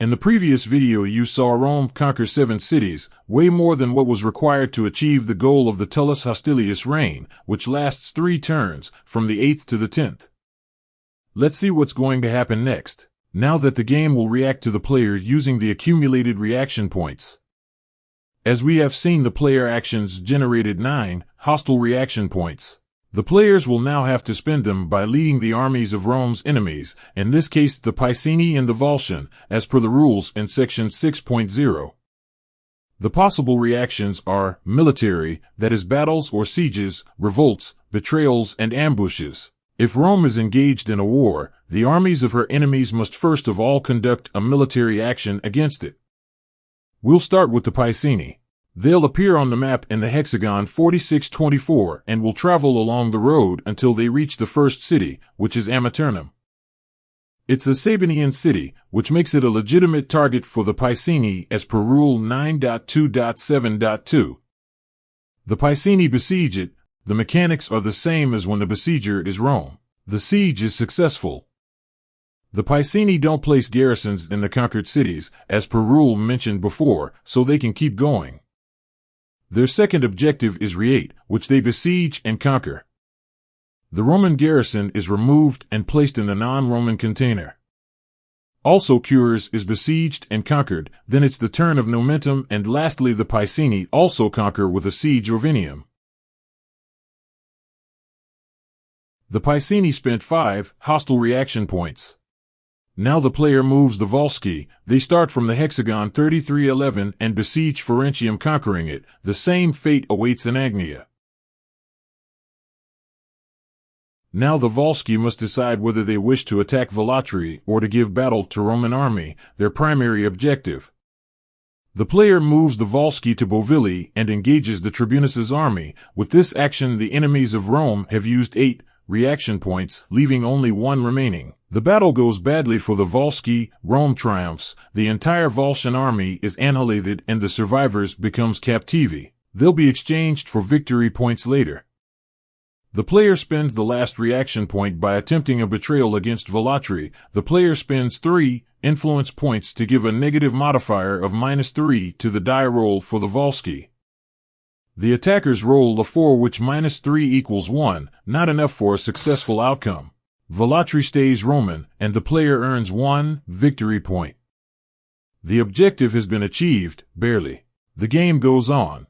In the previous video you saw Rome conquer 7 cities, way more than what was required to achieve the goal of the Tullus Hostilius reign, which lasts 3 turns, from the 8th to the 10th. Let's see what's going to happen next. Now that the game will react to the player using the accumulated reaction points. As we have seen, the player actions generated 9 hostile reaction points. The players will now have to spend them by leading the armies of Rome's enemies, in this case the Piceni and the Volscian, as per the rules in section 6.0. The possible reactions are military, that is battles or sieges, revolts, betrayals and ambushes. If Rome is engaged in a war, the armies of her enemies must first of all conduct a military action against it. We'll start with the Piceni. They'll appear on the map in the hexagon 4624 and will travel along the road until they reach the first city, which is Amiternum. It's a Sabinian city, which makes it a legitimate target for the Piceni as per Rule 9.2.7.2. The Piceni besiege it. The mechanics are the same as when the besieger is Rome. The siege is successful. The Piceni don't place garrisons in the conquered cities, as per rule mentioned before, so they can keep going. Their second objective is Reate, which they besiege and conquer. The Roman garrison is removed and placed in the non-Roman container. Also Cures is besieged and conquered, then it's the turn of Nomentum, and lastly the Piceni also conquer with a siege Orvinium. The Piceni spent 5 hostile reaction points. Now the player moves the Volsci. They start from the hexagon 3311 and besiege Ferentinum, conquering it. The same fate awaits Anagnia. Now the Volsci must decide whether they wish to attack Volatri or to give battle to Roman army, their primary objective. The player moves the Volsci to Bovili and engages the Tribunus's army. With this action the enemies of Rome have used 8 reaction points, leaving only 1 remaining. The battle goes badly for the Volsci. Rome triumphs. The entire Volscian army is annihilated and the survivors becomes captivi. They'll be exchanged for victory points later. The player spends the last reaction point by attempting a betrayal against Volatri. The player spends 3 influence points to give a negative modifier of -3 to the die roll for the Volsci. The attackers roll a 4, which -3 equals 1, not enough for a successful outcome. Volatri stays Roman, and the player earns 1 victory point. The objective has been achieved, barely. The game goes on.